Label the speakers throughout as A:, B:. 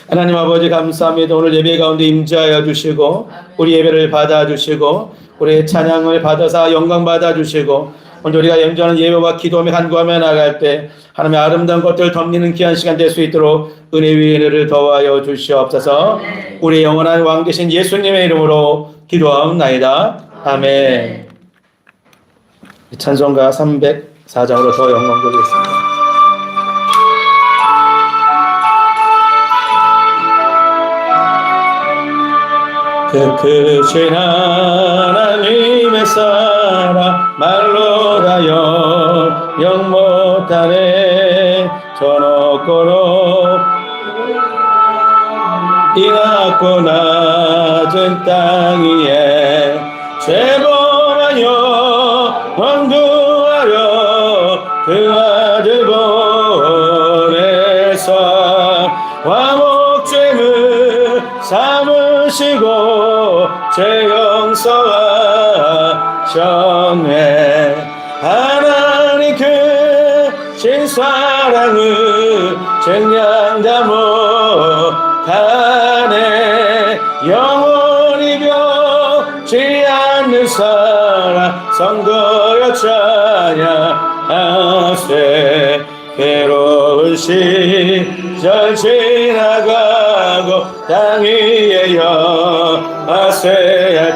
A: 하나님 아버지 감사합니다. 오늘 예배 가운데 임재하여 주시고 우리 예배를 받아주시고 우리의 찬양을 받아서 영광 받아주시고 오늘 우리가 연주하는 예배와 기도하며 간구하며 나갈 때 하나님의 아름다운 것들을 덤리는 귀한 시간 될 수 있도록 은혜 위에 은혜를 더하여 주시옵소서. 우리 영원한 왕 되신 예수님의 이름으로 기도하옵나이다. 아멘. 찬송가 304장으로 더 영광 돌리겠습니다. 그 크신 하나님의 사랑 말로 다여 영 못하네. 저 높고로 이 낮고 낮은 땅 위에 죄범하여 원구하려 그 아들 보내사 화목죄물 삼으시고 죄 용서하셨네. 하나님 크신 사랑을 증량다 못하네. 영원히 변치 않는 사랑 성도여 찬양하세. 괴로운 시절 지나가고 땅 위에 영하세야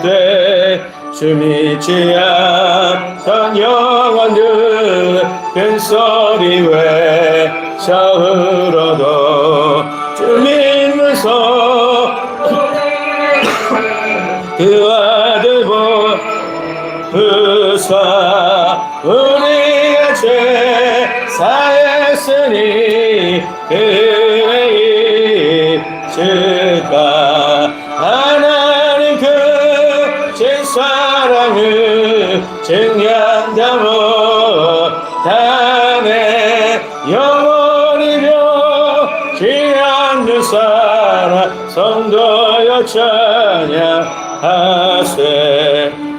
A: 돼. 주 믿지 않던 영혼들 큰 소리 외쳐 울어도 주 믿으면서 그 아들 보사 우리의 죄 사했으니 그의 있을까. 하나님 크신 사랑을 증량다 못하네. 영원히 변치 않는 사랑 성도여 찬양하세.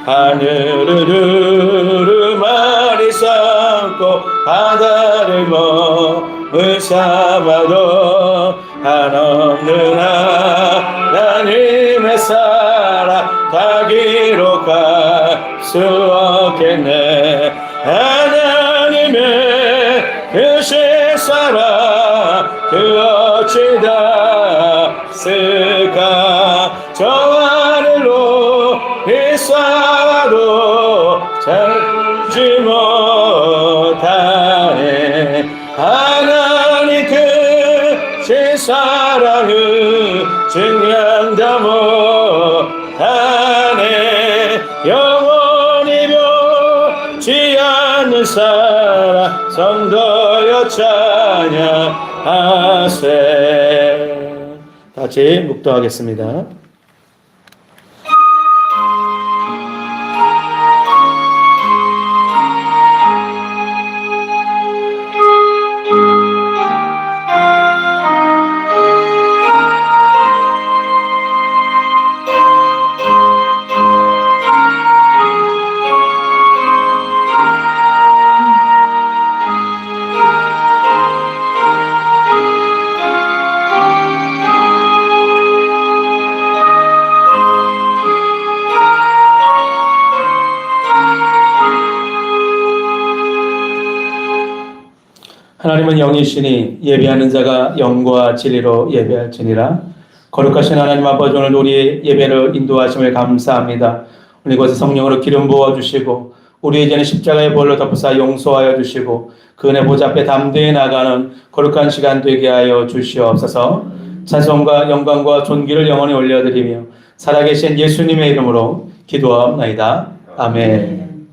A: 하늘을 두루마리 삼고 바다를 몸을 삼아도 한없는 하나님의 사랑 다 기록할 수 없겠네. 하나님의 크신 사랑 그 어찌 닿을까. 저 하늘로 비싸도 찾지 못하네. 하나님 크신 사랑을 증량다 못하네. 영원히 변치 않는 사랑 성도여 찬양하세. 같이 묵도하겠습니다. 하나님은 영이시니 예배하는 자가 영과 진리로 예배할지니라. 거룩하신 하나님 아버지, 오늘 우리의 예배를 인도하심을 감사합니다. 오늘 이곳에 성령으로 기름 부어주시고 우리의 이제는 십자가의 벌로 덮으사 용서하여 주시고 그 은혜 보좌 앞에 담대히 나가는 거룩한 시간 되게 하여 주시옵소서. 찬송과 영광과 존귀를 영원히 올려드리며 살아계신 예수님의 이름으로 기도하옵나이다. 아멘.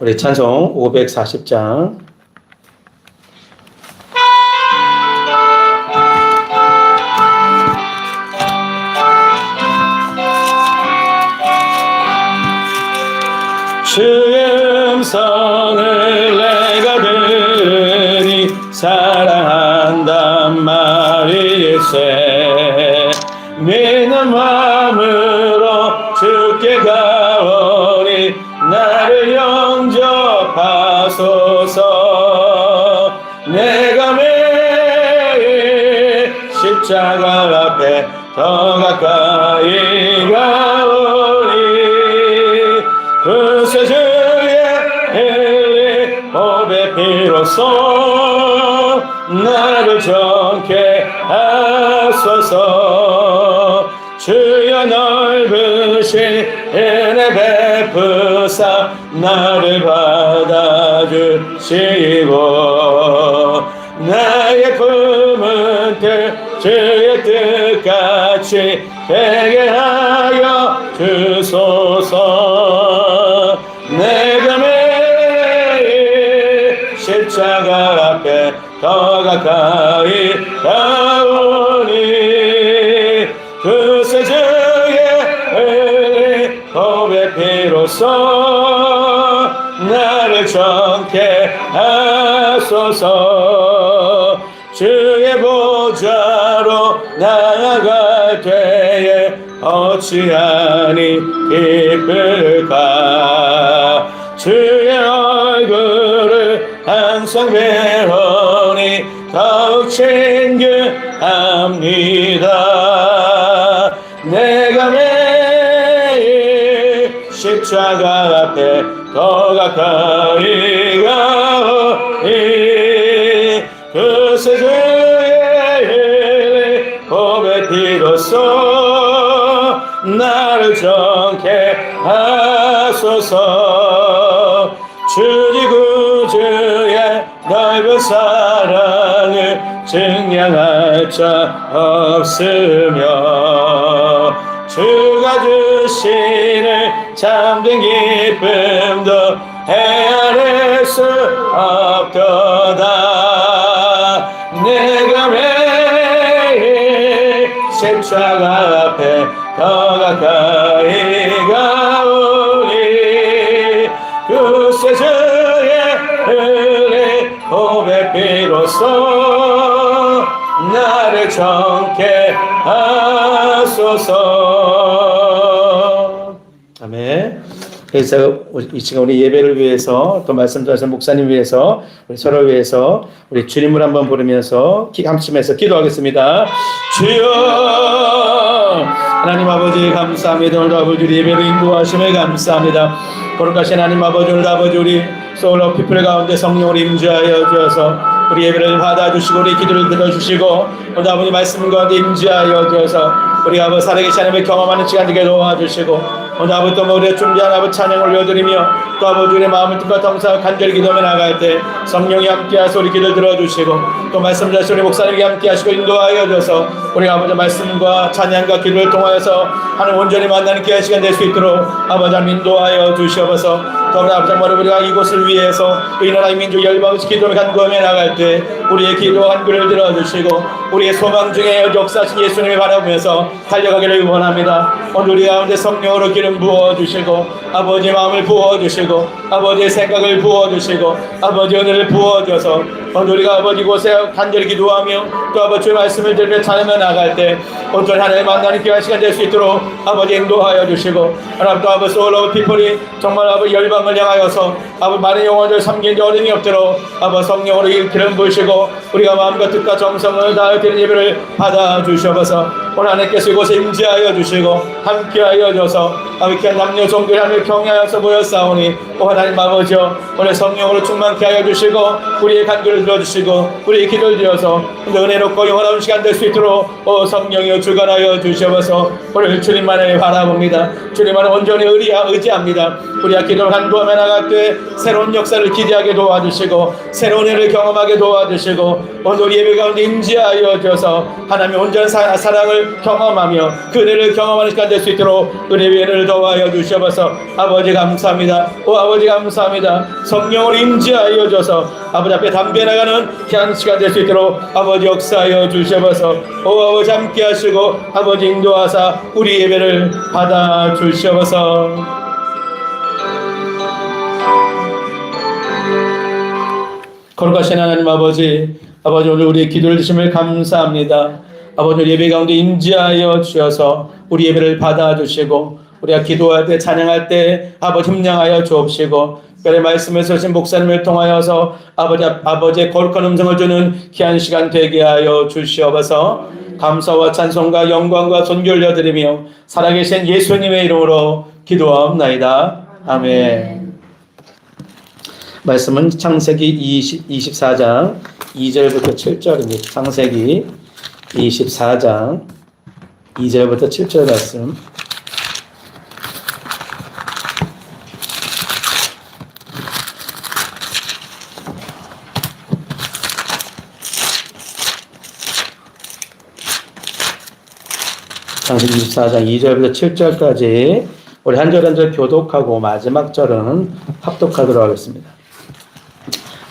A: 우리 찬송 540장 주의 음성을 내가 들으니 사랑한단 말일세. 믿는 마음으로 주께 가오니 나를 영접하소서. 내가 매일 십자가 앞에 더 가까이 가오니 그 세주의 흘린 몸의 피로써 나를 정케 하소서. 주여 넓으신 은혜 베푸사 나를 받아주시고 나의 품은 뜻 주의 뜻같이 되게 하여 주소서. 내가 매일 십자가 앞에 더 가까이 가오니 그 세주의 흘린 몸의 피로써 나를 정케 하소서. 주의 보좌로 나아갈 때에 어찌하니 기쁠까. 주의 얼굴을 항상 배우니 더욱 챙겨합니다. 내가 매일 십자가 앞에 더 가까이 가오니 그 세주의 흘린 몸의 피로써 나를 정케 하소서. 주니 구주의 넓은 사랑을 증량할 자 없으며 주가 주시는 참된 기쁨도 헤아릴 수 없도다. 내가 매일 십자가 앞에 더 가까이 가오니 그 세주의 흘린 몸의 피로써 나를 정케 하소서. 아멘. 그래서 이 시간 우리 예배를 위해서 또 말씀 전하신 목사님 위해서 우리 서로 위해서 우리 주님을 한번 부르면서 함심해서 기도하겠습니다. 주여 하나님 아버지 감사합니다. 오늘 아버지 우리 예배를 인도하심에 감사합니다. 거룩하신 하나님 아버지 오늘 아버지 우리 소울 오브 피플 가운데 성령을 임재하여 주셔서 우리 예배를 받아주시고 우리 기도를 들어주시고 오늘 아버지 말씀 가운데 임재하여 주셔서 우리 아버지 살아계신 하나님을 경험하는 시간 되게 도와주시고 오늘 아버지 또 우리의 준비한 아버지 찬양을 올려드리며 또 아버지 우리의 마음을 뜻과 통사 간절히 기도하며 나갈 때 성령이 함께하셔서 우리 기도를 들어주시고 또 말씀 전하신 우리 목사님께 함께하시고 인도하여 줘서 우리 아버지 말씀과 찬양과 기도를 통하여서 하나님 온전히 만나는 귀한 시간 될 수 있도록 아버지 하나님 인도하여 주시옵소서. 또 우리 아버지 정말 우리가 이곳을 위해서 이 나라의 민족 열방을 기도를 간구하며 나갈 때 우리의 기도 간구를 들어주시고 우리의 소망 중에 역사하신 예수님을 바라보면서 달려가기를 원합니다. 오늘 우리 가운데 성령으로 기름 부어주시고 아버지 마음을 부어주시고 아버지의 생각을 부어주시고 아버지 은혜를 부어줘서 오늘 우리가 아버지 곳에 간절히 기도하며 또 아버지의 말씀을 들으며 찬양하며 나갈 때 온전히 하나님 만나는 귀한 시간 될 수 있도록 아버지 인도하여 주시고 하나님 또 아버지 소울 오브 피플이 정말 아버지 열방을 향하여서 아버지 많은 영혼들 섬기는 어림이 없도록 아버지 성령으로 기름 부으시고 우리가 마음과 뜻과 정성을 다하여 드리는 예배를 받아 주시옵소서. 오늘 하나님께서 이곳에 임재하여 주시고 함께하여 줘서 아버지 귀한 남녀 종들 하나님을 경외하여서 모였사오니 오 하나님 아버지여 오늘 성령으로 충만케 하여 주시고 우리의 간구를 들어주시고 우리의 기도를 드려서 은혜롭고 영원한 시간 될 수 있도록 오 성령이여 주관하여 주시옵소서. 오늘 주님만을 바라봅니다. 주님만을 온전히 의지합니다. 우리가 기도를 간구하며 나갈 때 새로운 역사를 기대하게 도와주시고 새로운 은혜를 경험하게 도와주시고 오늘 우리 예배 가운데 임재하여 주셔서 하나님의 온전한 사랑을 경험하며 그 은혜를 경험하는 시간 될 수 있도록 은혜의 은혜를 더하여 주시옵소서. 아버지 감사합니다. 오 아버지 감사합니다. 성령을 임재하여 주셔서 아버지 앞에 담배 나가는 귀한 시간 될 수 있도록 아버지 역사하여 주시옵소서. 오 아버지 함께 하시고 아버지 인도하사 우리 예배를 받아 주시옵소서. 거룩하신 하나님 아버지 오늘 우리의 기도를 주심을 감사합니다. 아버지 우리 예배 가운데 임재하여 주셔서 우리 예배를 받아주시고 우리가 기도할 때 찬양할 때 아버지 힘량하여 주옵시고 특별히 말씀에서 오신 목사님을 통하여서 아버지의 거룩한 음성을 주는 귀한 시간 되게 하여 주시옵소서. 감사와 찬송과 영광과 존귀를 올려드리며 살아계신 예수님의 이름으로 기도하옵나이다. 아멘. 말씀은 창세기 24장 2절부터 7절입니다. 창세기 24장 2절부터 7절 말씀. 창세기 24장 2절부터 7절까지 우리 한 절 한 절 교독하고 마지막 절은 합독하도록 하겠습니다.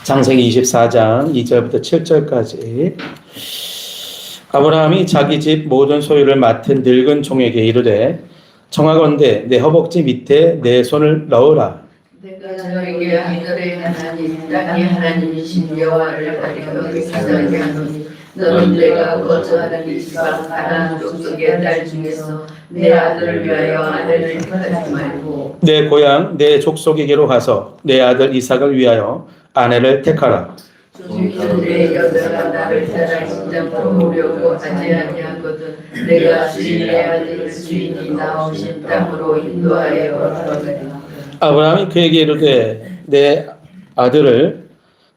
A: 창세기 24장 2절부터 7절까지. 아브라함이 자기 집 모든 소유를 맡은 늙은 종에게 이르되 청하건대 내 허벅지 밑에 내 손을 넣으라.
B: 내가 너에게 하늘의 하나님 땅의 하나님이신 여호와를 가리켜 기사하게 하노니 너는 내가 거주하는 이 지방 가나안 족속의 딸 중에서 내 아들을 위하여 아내를 택하지 말고
A: 내 고향 내 족속에게로 가서 내 아들 이삭을 위하여 아내를 택하라.
B: 조직은 내 여자가 나를 따라 신장으로 보려고 하지 아니하거든 내가 주인의 아들을 주인이 나오신 땅으로 인도하여 가리라.
A: 아브라함이 그에게 이르되 내 아들을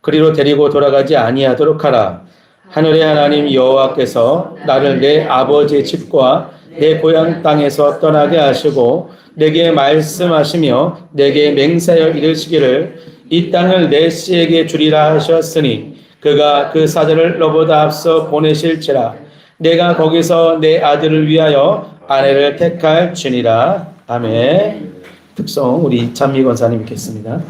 A: 그리로 데리고 돌아가지 아니하도록 하라. 하늘의 하나님 여호와께서 나를 내 아버지의 집과 내 고향 땅에서 떠나게 하시고 내게 말씀하시며 내게 맹세하여 이르시기를 이 땅을 내 씨에게 주리라 하셨으니 그가 그 사자를 너보다 앞서 보내실지라. 내가 거기서 내 아들을 위하여 아내를 택할지니라. 아멘. 특송 우리 찬미 권사님 읽겠습니다.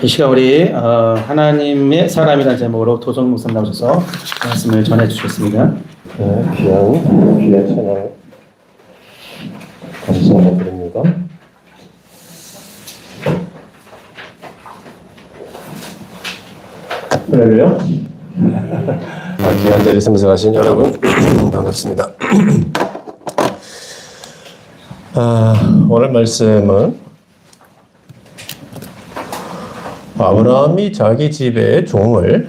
A: 이 시간 우리 하나님의 사람이라는 제목으로 도성 목사님 나오셔서 말씀을 전해 주셨습니다.
C: 네, 귀한 찬양 감사드립니다. 할렐루야. 귀한 자리에 참석하신 여러분 반갑습니다. 오늘 말씀은 아브라함이 자기 집의 종을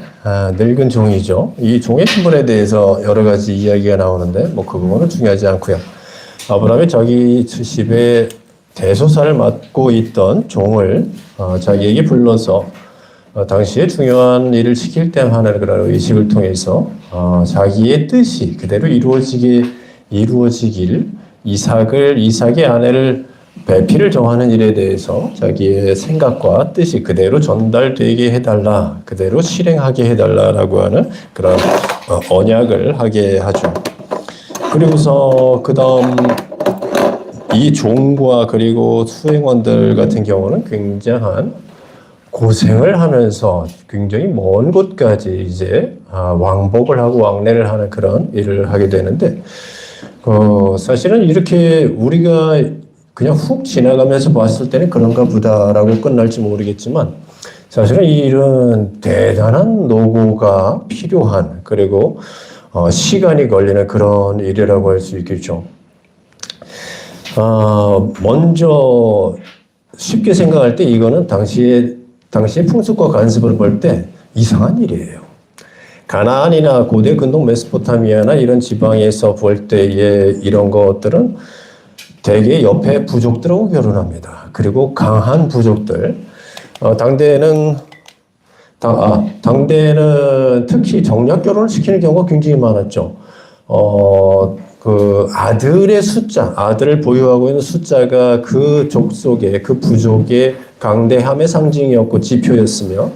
C: 늙은 종이죠. 이 종의 신분에 대해서 여러 가지 이야기가 나오는데 그 부분은 중요하지 않고요. 아브라함이 자기 집의 대소사를 맡고 있던 종을 자기에게 불러서 당시에 중요한 일을 시킬 때 하는 그런 의식을 통해서 자기의 뜻이 그대로 이루어지길 이삭의 아내를 배필을 정하는 일에 대해서 자기의 생각과 뜻이 그대로 전달되게 해달라, 그대로 실행하게 해달라라고 하는 그런 언약을 하게 하죠. 그리고서 그 다음 이 종과 그리고 수행원들 같은 경우는 굉장한 고생을 하면서 굉장히 먼 곳까지 이제 왕복을 하고 왕래를 하는 그런 일을 하게 되는데, 사실은 이렇게 우리가 그냥 훅 지나가면서 봤을 때는 그런가 보다라고 끝날지 모르겠지만, 사실은 이 일은 대단한 노고가 필요한, 그리고 시간이 걸리는 그런 일이라고 할 수 있겠죠. 먼저 쉽게 생각할 때 이거는 당시의 풍습과 관습을 볼 때 이상한 일이에요. 가나안이나 고대 근동 메소포타미아나 이런 지방에서 볼 때의 이런 것들은 대개 옆에 부족들하고 결혼합니다. 그리고 강한 부족들. 당대에는 특히 정략 결혼을 시키는 경우가 굉장히 많았죠. 그 아들을 보유하고 있는 숫자가 그 족속의, 그 부족의 강대함의 상징이었고 지표였으며,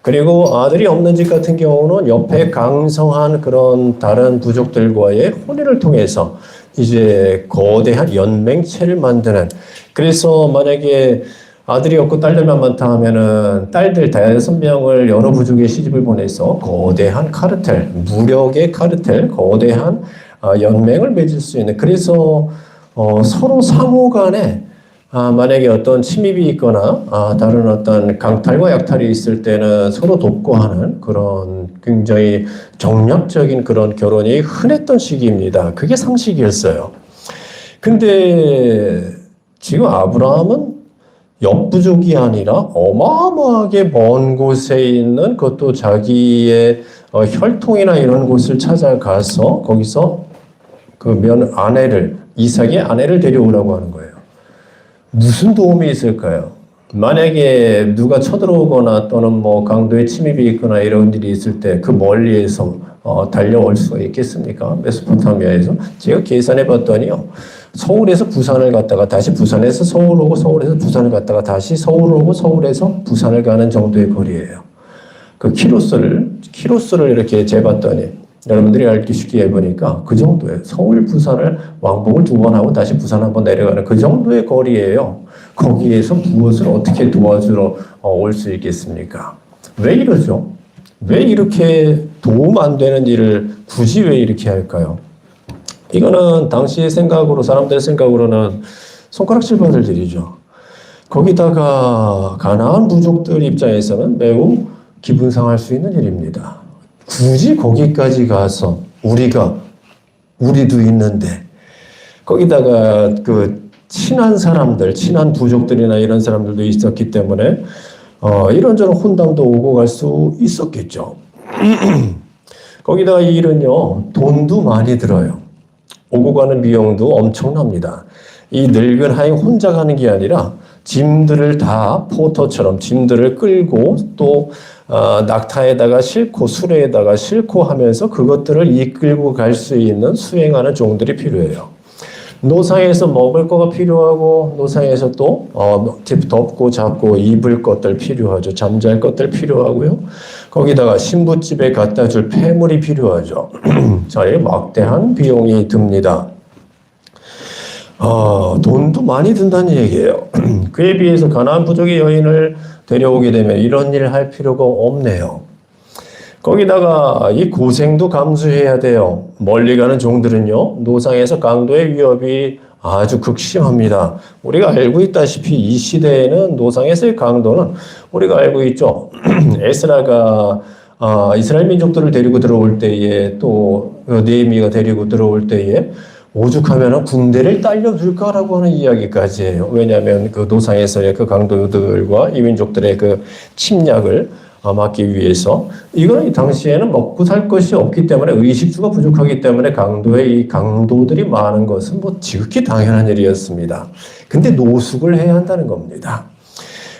C: 그리고 아들이 없는 집 같은 경우는 옆에 강성한 그런 다른 부족들과의 혼인을 통해서 이제 거대한 연맹체를 만드는, 그래서 만약에 아들이 없고 딸들만 많다 하면은 딸들 5명을 여러 부족의 시집을 보내서 거대한 카르텔, 무력의 카르텔, 거대한 연맹을 맺을 수 있는, 그래서 서로 상호 간에 만약에 어떤 침입이 있거나 다른 어떤 강탈과 약탈이 있을 때는 서로 돕고 하는 그런 굉장히 정략적인 그런 결혼이 흔했던 시기입니다. 그게 상식이었어요. 근데 지금 아브라함은 옆부족이 아니라 어마어마하게 먼 곳에 있는, 그것도 자기의 혈통이나 이런 곳을 찾아가서 거기서 그 이삭의 아내를 데려오라고 하는 거예요. 무슨 도움이 있을까요? 만약에 누가 쳐들어오거나 또는 강도의 침입이 있거나 이런 일이 있을 때 그 멀리에서 달려올 수가 있겠습니까? 메소포타미아에서. 제가 계산해 봤더니요. 서울에서 부산을 갔다가 다시 부산에서 서울 오고 서울에서 부산을 갔다가 다시 서울 오고 서울에서 부산을 가는 정도의 거리예요. 그 키로수를 이렇게 재봤더니 여러분들이 알기 쉽게 해보니까 그 정도예요. 서울, 부산을 왕복을 2번 하고 다시 부산 한번 내려가는 그 정도의 거리예요. 거기에서 무엇을 어떻게 도와주러 올 수 있겠습니까? 왜 이러죠? 왜 이렇게 도움 안 되는 일을 굳이 왜 이렇게 할까요? 이거는 당시의 생각으로, 사람들의 생각으로는 손가락질 받을 일이죠. 거기다가 가나안 부족들 입장에서는 매우 기분 상할 수 있는 일입니다. 굳이 거기까지 가서 우리도 있는데, 거기다가 그 친한 부족들이나 이런 사람들도 있었기 때문에 이런저런 혼담도 오고 갈 수 있었겠죠. 거기다가 이 일은요, 돈도 많이 들어요. 오고 가는 비용도 엄청납니다. 이 늙은 하인 혼자 가는 게 아니라 짐들을 다 포터처럼 짐들을 끌고 또 낙타에다가 싣고 수레에다가 싣고 하면서 그것들을 이끌고 갈 수 있는 수행하는 종들이 필요해요. 노상에서 먹을 거가 필요하고, 노상에서 또 덮고 잡고 입을 것들 필요하죠. 잠잘 것들 필요하고요. 거기다가 신부집에 갖다 줄 폐물이 필요하죠. 자, 이 막대한 비용이 듭니다. 돈도 많이 든다는 얘기예요. 그에 비해서 가나안 부족의 여인을 데려오게 되면 이런 일 할 필요가 없네요. 거기다가 이 고생도 감수해야 돼요. 멀리 가는 종들은요, 노상에서 강도의 위협이 아주 극심합니다. 우리가 알고 있다시피 이 시대에는 노상에서의 강도는 우리가 알고 있죠. 에스라가 이스라엘 민족들을 데리고 들어올 때에 또 느헤미야가 데리고 들어올 때에 오죽하면 군대를 딸려줄까라고 하는 이야기까지 해요. 왜냐하면 그 노상에서의 그 강도들과 이 민족들의 그 침략을 막기 위해서 이거는 이 당시에는 먹고 살 것이 없기 때문에 의식주가 부족하기 때문에 이 강도들이 많은 것은 뭐 지극히 당연한 일이었습니다. 근데 노숙을 해야 한다는 겁니다.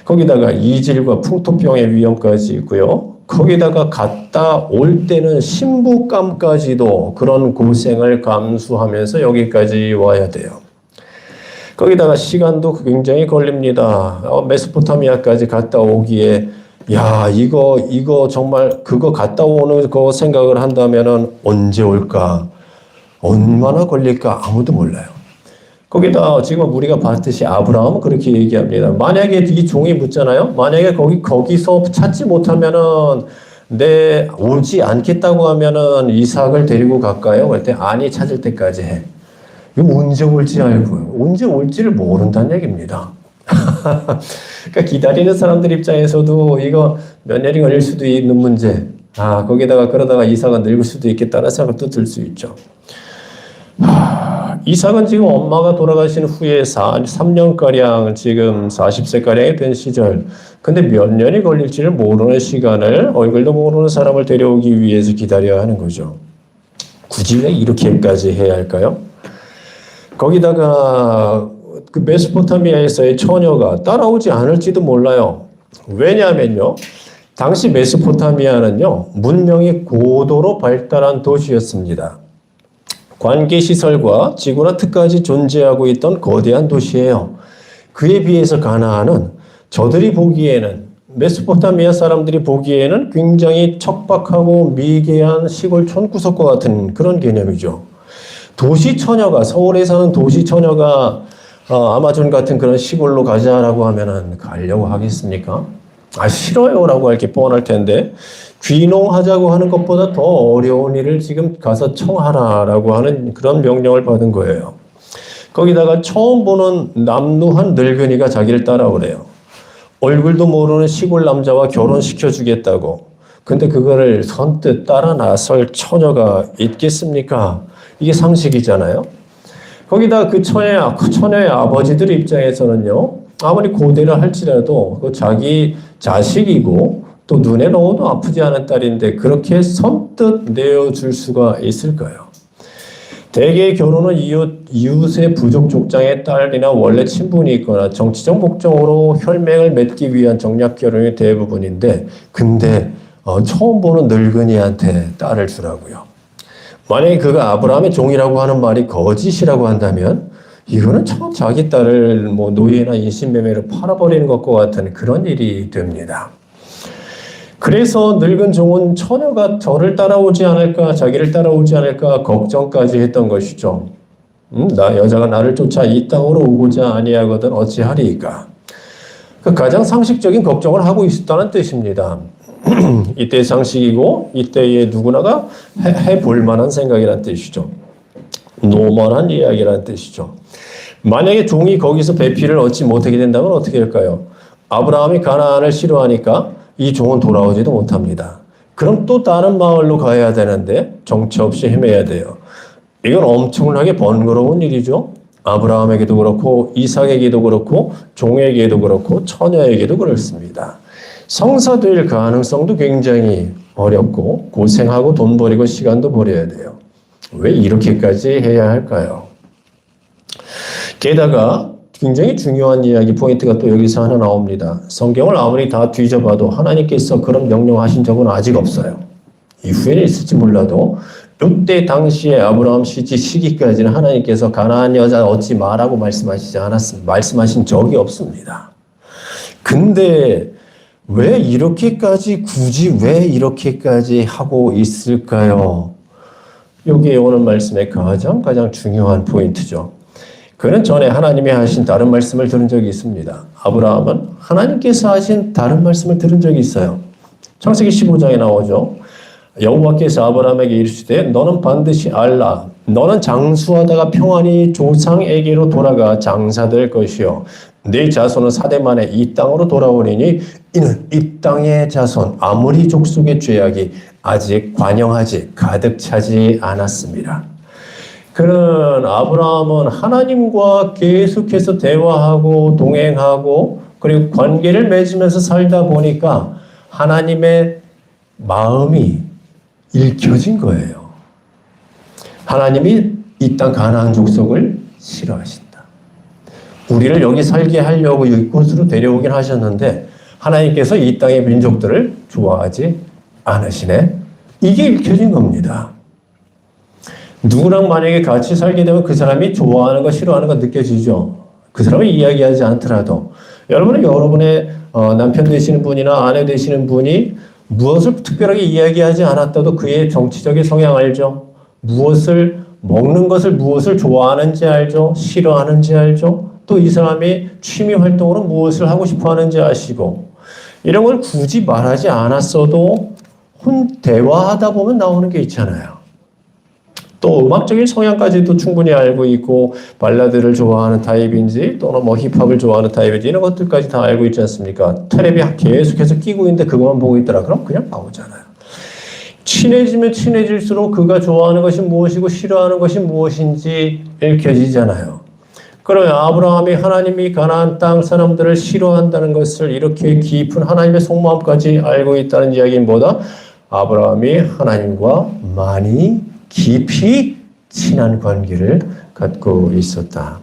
C: 거기다가 이질과 풍토병의 위험까지 있고요. 거기다가 갔다 올 때는 신부감까지도 그런 고생을 감수하면서 여기까지 와야 돼요. 거기다가 시간도 굉장히 걸립니다. 메소포타미아까지 갔다 오기에 야, 이거 정말 그거 갔다 오는 거 생각을 한다면은 언제 올까? 얼마나 걸릴까? 아무도 몰라요. 거기다 지금 우리가 봤듯이 아브라함은 그렇게 얘기합니다. 만약에 이 종이 묻잖아요. 만약에 거기서 찾지 못하면은 오지 않겠다고 하면은 이삭을 데리고 갈까요? 그럴 때 아니 찾을 때까지 해. 이거 언제 올지 알고요. 언제 올지를 모른다는 얘기입니다. 그러니까 기다리는 사람들 입장에서도 이거 몇 년이 걸릴 수도 있는 문제. 거기다가 그러다가 이삭은 늙을 수도 있겠다는 생각도 들 수 있죠. 이삭은 지금 엄마가 돌아가신 후에 3년가량 지금 40세가량이 된 시절. 근데 몇 년이 걸릴지를 모르는 시간을 얼굴도 모르는 사람을 데려오기 위해서 기다려야 하는 거죠. 굳이 왜 이렇게까지 해야 할까요? 거기다가 그 메소포타미아에서의 처녀가 따라오지 않을지도 몰라요. 왜냐하면요. 당시 메소포타미아는요. 문명이 고도로 발달한 도시였습니다. 관계시설과 지구나 특까지 존재하고 있던 거대한 도시예요. 그에 비해서 가나안은 저들이 보기에는 메소포타미아 사람들이 보기에는 굉장히 척박하고 미개한 시골촌 구석과 같은 그런 개념이죠. 도시 처녀가 서울에 사는 도시 처녀가 아마존 같은 그런 시골로 가자라고 하면은 가려고 하겠습니까? 싫어요라고 할 게 뻔할 텐데 귀농하자고 하는 것보다 더 어려운 일을 지금 가서 청하라라고 하는 그런 명령을 받은 거예요. 거기다가 처음 보는 남루한 늙은이가 자기를 따라오래요. 얼굴도 모르는 시골 남자와 결혼시켜주겠다고. 근데 그거를 선뜻 따라 나설 처녀가 있겠습니까? 이게 상식이잖아요. 거기다 그 처녀의 아버지들 입장에서는요, 아무리 고대를 할지라도 그 자기 자식이고 또 눈에 넣어도 아프지 않은 딸인데 그렇게 선뜻 내어줄 수가 있을까요? 대개 결혼은 이웃의 부족 족장의 딸이나 원래 친분이 있거나 정치적 목적으로 혈맹을 맺기 위한 정략 결혼이 대부분인데 근데 처음 보는 늙은이한테 딸을 주라고요. 만약에 그가 아브라함의 종이라고 하는 말이 거짓이라고 한다면 이거는 참 자기 딸을 노예나 인신매매로 팔아버리는 것과 같은 그런 일이 됩니다. 그래서 늙은 종은 처녀가 저를 따라오지 않을까, 자기를 따라오지 않을까 걱정까지 했던 것이죠. 여자가 나를 쫓아 이 땅으로 오고자 아니하거든 어찌하리이까. 그 가장 상식적인 걱정을 하고 있었다는 뜻입니다. 이때 상식이고 이때의 누구나가 해볼 만한 생각이라는 뜻이죠. 노멀한 이야기라는 뜻이죠. 만약에 종이 거기서 배필을 얻지 못하게 된다면 어떻게 될까요? 아브라함이 가나안을 싫어하니까 이 종은 돌아오지도 못합니다. 그럼 또 다른 마을로 가야 되는데 정처 없이 헤매야 돼요. 이건 엄청나게 번거로운 일이죠. 아브라함에게도 그렇고 이삭에게도 그렇고 종에게도 그렇고 처녀에게도 그렇습니다. 성사될 가능성도 굉장히 어렵고 고생하고 돈 버리고 시간도 버려야 돼요. 왜 이렇게까지 해야 할까요? 게다가 굉장히 중요한 이야기 포인트가 또 여기서 하나 나옵니다. 성경을 아무리 다 뒤져봐도 하나님께서 그런 명령하신 적은 아직 없어요. 이후에는 있을지 몰라도 이때 당시에 아브라함 시기까지는 하나님께서 가나안 여자 얻지 마라고 말씀하신 적이 없습니다. 근데 왜 이렇게까지 굳이 왜 이렇게까지 하고 있을까요? 여기에 오늘 말씀의 가장 중요한 포인트죠. 그는 전에 하나님이 하신 다른 말씀을 들은 적이 있습니다. 아브라함은 하나님께서 하신 다른 말씀을 들은 적이 있어요. 창세기 15장에 나오죠. 여호와께서 아브라함에게 이르시되 너는 반드시 알라. 너는 장수하다가 평안히 조상에게로 돌아가 장사될 것이요. 네 자손은 4대 만에 이 땅으로 돌아오리니 이는 이 땅의 자손 아무리 족속의 죄악이 아직 관영하지 가득 차지 않았습니다. 그는 아브라함은 하나님과 계속해서 대화하고 동행하고 그리고 관계를 맺으면서 살다 보니까 하나님의 마음이 읽혀진 거예요. 하나님이 이 땅 가나안 족속을 싫어하신다. 우리를 여기 살게 하려고 이곳으로 데려오긴 하셨는데 하나님께서 이 땅의 민족들을 좋아하지 않으시네. 이게 읽혀진 겁니다. 누구랑 만약에 같이 살게 되면 그 사람이 좋아하는 거 싫어하는 거 느껴지죠. 그 사람을 이야기하지 않더라도 여러분은 여러분의 남편 되시는 분이나 아내 되시는 분이 무엇을 특별하게 이야기하지 않았다도 그의 정치적인 성향 알죠. 무엇을 먹는 것을 무엇을 좋아하는지 알죠. 싫어하는지 알죠. 또 이 사람이 취미 활동으로 무엇을 하고 싶어 하는지 아시고 이런 걸 굳이 말하지 않았어도 대화하다 보면 나오는 게 있잖아요. 또 음악적인 성향까지도 충분히 알고 있고 발라드를 좋아하는 타입인지 또는 뭐 힙합을 좋아하는 타입인지 이런 것들까지 다 알고 있지 않습니까? 텔레비 계속해서 끼고 있는데 그것만 보고 있더라. 그럼 그냥 나오잖아요. 친해지면 친해질수록 그가 좋아하는 것이 무엇이고 싫어하는 것이 무엇인지 읽혀지잖아요. 그러면 아브라함이 하나님이 가나안 땅 사람들을 싫어한다는 것을 이렇게 깊은 하나님의 속마음까지 알고 있다는 이야기는 뭐다? 아브라함이 하나님과 많이 깊이 친한 관계를 갖고 있었다.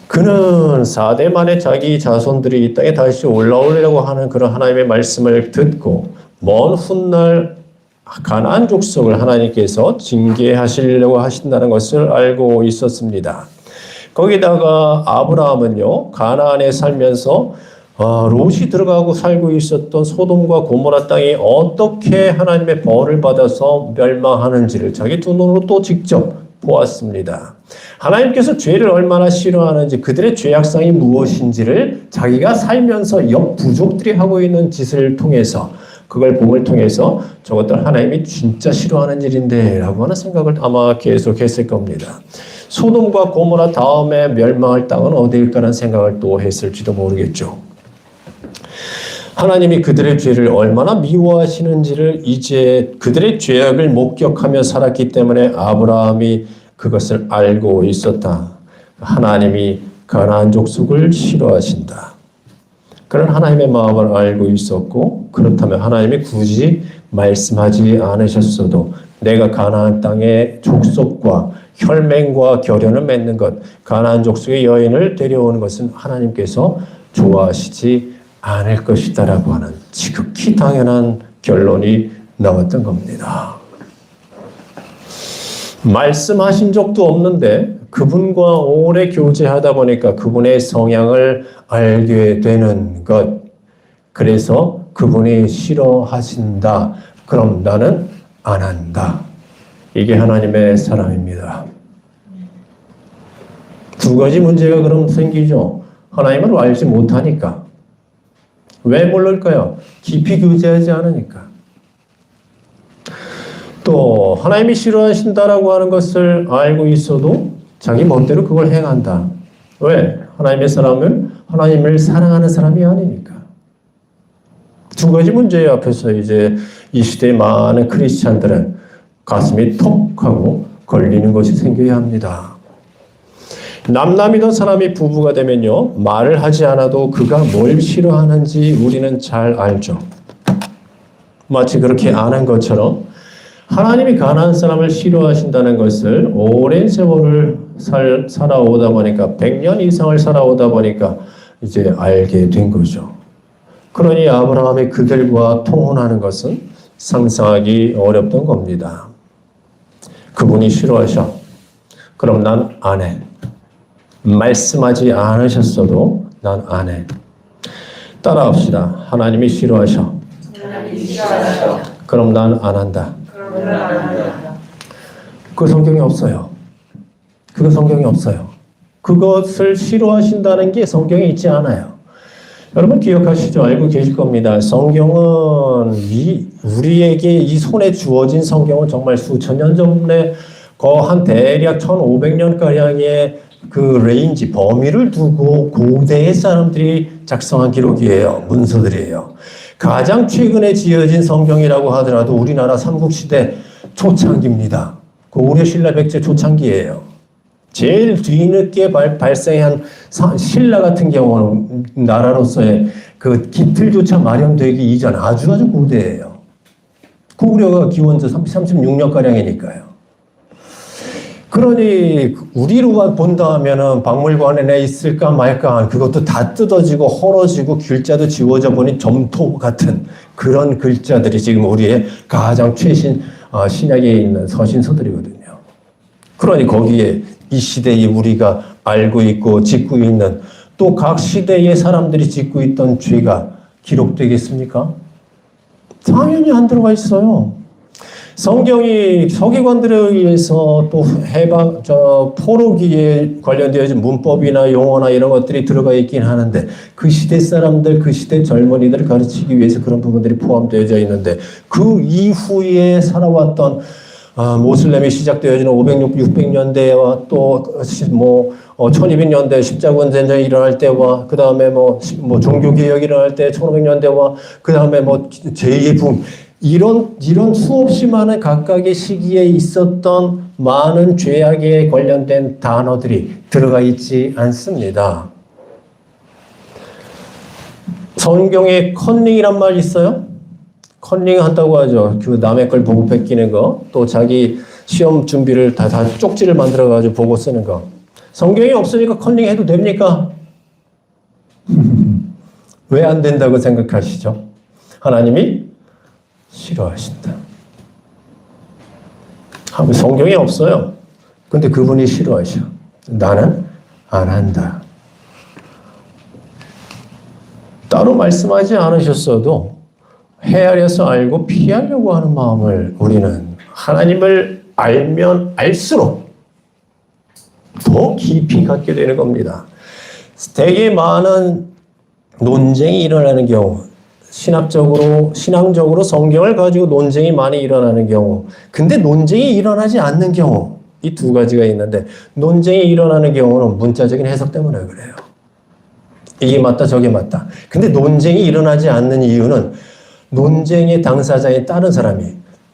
C: 그는 4대 만에 자기 자손들이 이 땅에 다시 올라오려고 하는 그런 하나님의 말씀을 듣고 먼 훗날 가나안 족속을 하나님께서 징계하시려고 하신다는 것을 알고 있었습니다. 거기다가 아브라함은요, 가나안에 살면서 롯이 들어가고 살고 있었던 소돔과 고모라 땅이 어떻게 하나님의 벌을 받아서 멸망하는지를 자기 두 눈으로 또 직접 보았습니다. 하나님께서 죄를 얼마나 싫어하는지 그들의 죄악상이 무엇인지를 자기가 살면서 옆 부족들이 하고 있는 짓을 통해서 그걸 봄을 통해서 저것들 하나님이 진짜 싫어하는 일인데 라고 하는 생각을 아마 계속했을 겁니다. 소돔과 고모라 다음에 멸망할 땅은 어디일까라는 생각을 또 했을지도 모르겠죠. 하나님이 그들의 죄를 얼마나 미워하시는지를 이제 그들의 죄악을 목격하며 살았기 때문에 아브라함이 그것을 알고 있었다. 하나님이 가나안 족속을 싫어하신다. 그런 하나님의 마음을 알고 있었고 그렇다면 하나님이 굳이 말씀하지 않으셨어도 내가 가나안 땅의 족속과 혈맹과 결연을 맺는 것, 가나안 족속의 여인을 데려오는 것은 하나님께서 좋아하시지 않을 것이다라고 하는 지극히 당연한 결론이 나왔던 겁니다. 말씀하신 적도 없는데 그분과 오래 교제하다 보니까 그분의 성향을 알게 되는 것. 그래서 그분이 싫어하신다. 그럼 나는 안 한다. 이게 하나님의 사랑입니다. 두 가지 문제가 그럼 생기죠. 하나님을 알지 못하니까. 왜 모를까요? 깊이 교제하지 않으니까. 또 하나님이 싫어하신다라고 하는 것을 알고 있어도 자기 멋대로 그걸 행한다. 왜? 하나님의 사람은 하나님을 사랑하는 사람이 아니니까. 두 가지 문제 앞에서 이제 이 시대의 많은 크리스찬들은 가슴이 톡 하고 걸리는 것이 생겨야 합니다. 남남이던 사람이 부부가 되면요, 말을 하지 않아도 그가 뭘 싫어하는지 우리는 잘 알죠. 마치 그렇게 아는 것처럼 하나님이 가나안 사람을 싫어하신다는 것을 오랜 세월을 살아오다 보니까 100년 이상을 살아오다 보니까 이제 알게 된 거죠. 그러니 아브라함이 그들과 통혼하는 것은 상상하기 어렵던 겁니다. 그분이 싫어하셔. 그럼 난 안 해. 말씀하지 않으셨어도 난 안 해. 따라합시다. 하나님이 싫어하셔. 그럼 난 안 한다. 그 성경이 없어요. 그 성경이 없어요. 그것을 싫어하신다는 게 성경에 있지 않아요. 여러분 기억하시죠? 알고 계실 겁니다. 성경은 우리에게 이 손에 주어진 성경은 정말 수천 년 전에 한 대략 1500년가량의 그 레인지, 범위를 두고 고대의 사람들이 작성한 기록이에요. 문서들이에요. 가장 최근에 지어진 성경이라고 하더라도 우리나라 삼국시대 초창기입니다. 고구려 신라 백제 초창기예요. 제일 뒤늦게 발생한 신라 같은 경우는 나라로서의 그 기틀조차 마련되기 이전 아주 고대예요. 고구려가 기원전 36년가량이니까요. 그러니 우리로 본다 하면은 박물관에 내 있을까 말까 그것도 다 뜯어지고 헐어지고 글자도 지워져 보니 점토 같은 그런 글자들이 지금 우리의 가장 최신 신약에 있는 서신서들이거든요. 그러니 거기에 이 시대에 우리가 알고 있고 짓고 있는 또 각 시대의 사람들이 짓고 있던 죄가 기록되겠습니까? 당연히 안 들어가 있어요. 성경이 서기관들에 의해서 또 포로기에 관련되어진 문법이나 용어나 이런 것들이 들어가 있긴 하는데 그 시대 사람들, 그 시대 젊은이들을 가르치기 위해서 그런 부분들이 포함되어져 있는데 그 이후에 살아왔던 모슬렘이 시작되어지는 600년대와 또 1200년대 십자군 전쟁이 일어날 때와 그 다음에 종교개혁이 일어날 때 1500년대와 그 다음에 제2의 붐 이런 수없이 많은 각각의 시기에 있었던 많은 죄악에 관련된 단어들이 들어가 있지 않습니다. 성경에 컨닝이란 말 있어요? 컨닝 한다고 하죠. 그 남의 걸 보고 베끼는 거, 또 자기 시험 준비를 다 쪽지를 만들어가지고 보고 쓰는 거. 성경이 없으니까 컨닝 해도 됩니까? 왜 안 된다고 생각하시죠? 하나님이 싫어하신다. 성경에 없어요. 근데 그분이 싫어하셔. 나는 안 한다. 따로 말씀하지 않으셨어도 헤아려서 알고 피하려고 하는 마음을 우리는 하나님을 알면 알수록 더 깊이 갖게 되는 겁니다. 되게 많은 논쟁이 일어나는 경우, 신앙적으로 성경을 가지고 논쟁이 많이 일어나는 경우, 근데 논쟁이 일어나지 않는 경우, 이 두 가지가 있는데, 논쟁이 일어나는 경우는 문자적인 해석 때문에 그래요. 이게 맞다, 저게 맞다. 근데 논쟁이 일어나지 않는 이유는 논쟁의 당사자인 다른 사람이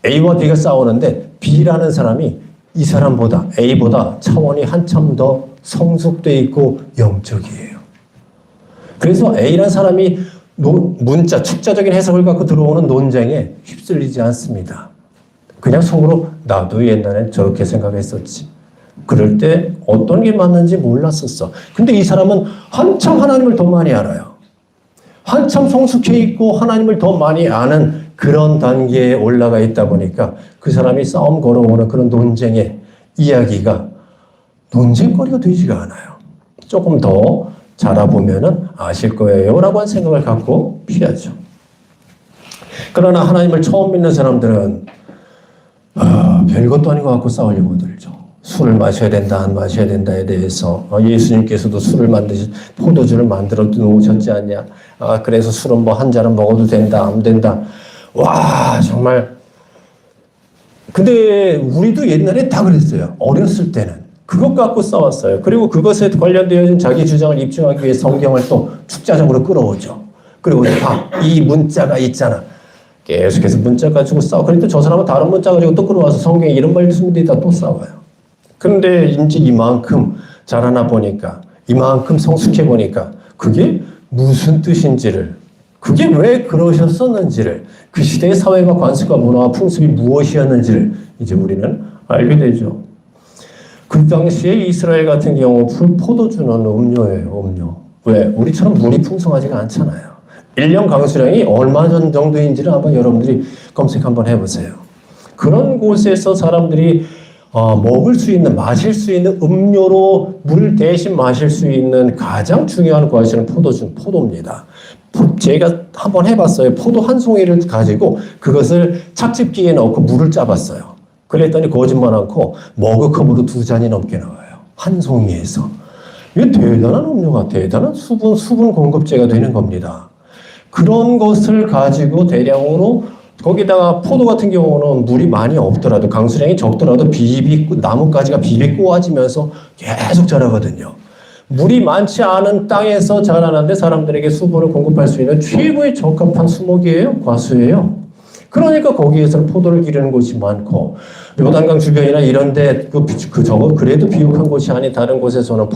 C: A와 B가 싸우는데 B라는 사람이 이 사람보다 A보다 차원이 한참 더 성숙되어 있고 영적이에요. 그래서 A라는 사람이 문자, 축자적인 해석을 갖고 들어오는 논쟁에 휩쓸리지 않습니다. 그냥 속으로 나도 옛날엔 저렇게 생각했었지. 그럴 때 어떤 게 맞는지 몰랐었어. 근데 이 사람은 한참 하나님을 더 많이 알아요. 한참 성숙해 있고 하나님을 더 많이 아는 그런 단계에 올라가 있다 보니까 그 사람이 싸움 걸어오는 그런 논쟁의 이야기가 논쟁거리가 되지가 않아요. 조금 더 자라보면은 아실 거예요 라고 한 생각을 갖고 피하죠. 그러나 하나님을 처음 믿는 사람들은 별것도 아닌 것 같고 싸우려고 들죠. 술을 마셔야 된다, 안 마셔야 된다에 대해서 예수님께서도 포도주를 만들어 놓으셨지 않냐. 그래서 술은 한 잔은 먹어도 된다, 안 된다. 와, 정말. 근데 우리도 옛날에 다 그랬어요. 어렸을 때는. 그것 갖고 싸웠어요. 그리고 그것에 관련되어진 자기 주장을 입증하기 위해 성경을 또 축자적으로 끌어오죠. 그리고 이 문자가 있잖아. 계속해서 문자 가지고 싸워. 그런데 저 사람은 다른 문자 가지고 또 끌어와서 성경에 이런 말씀이 있다 또 싸워요. 그런데 이제 이만큼 자라나 보니까, 이만큼 성숙해 보니까 그게 무슨 뜻인지를, 그게 왜 그러셨었는지를, 그 시대의 사회가 관습과 문화와 풍습이 무엇이었는지를 이제 우리는 알게 되죠. 그 당시에 이스라엘 같은 경우 포도주는 음료예요, 음료. 왜? 우리처럼 물이 풍성하지가 않잖아요. 1년 강수량이 얼마 정도인지를 한번 여러분들이 검색 한번 해보세요. 그런 곳에서 사람들이 먹을 수 있는, 마실 수 있는 음료로 물 대신 마실 수 있는 가장 중요한 과실은 포도입니다. 제가 한번 해봤어요. 포도 한 송이를 가지고 그것을 착즙기에 넣고 물을 짜봤어요. 그랬더니 거짓말 않고 머그컵으로 2잔이 넘게 나와요. 한 송이에서. 이게 대단한 음료가 대단한 수분 공급제가 되는 겁니다. 그런 것을 가지고 대량으로 거기다가 포도 같은 경우는 물이 많이 없더라도 강수량이 적더라도 나뭇가지가 비비 꼬아지면서 계속 자라거든요. 물이 많지 않은 땅에서 자라는데 사람들에게 수분을 공급할 수 있는 최고의 적합한 수목이에요, 과수예요. 그러니까 거기에서는 포도를 기르는 곳이 많고 요단강 주변이나 이런데 그래도 비옥한 곳이 아닌 다른 곳에서는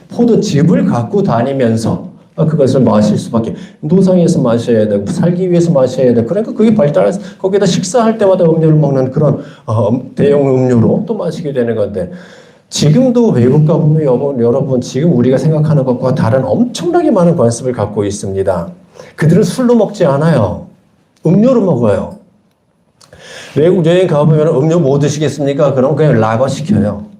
C: 포도즙을 갖고 다니면서 그것을 마실 수밖에 노상에서 마셔야 되고 살기 위해서 마셔야 돼. 그러니까 그게 발달해서 거기다 식사할 때마다 음료를 먹는 그런 대형 음료로 또 마시게 되는 건데 지금도 외국 가보면 여러분 지금 우리가 생각하는 것과 다른 엄청나게 많은 관습을 갖고 있습니다. 그들은 술로 먹지 않아요. 음료로 먹어요. 외국 여행 가보면 음료 뭐 드시겠습니까? 그럼 그냥 라거 시켜요.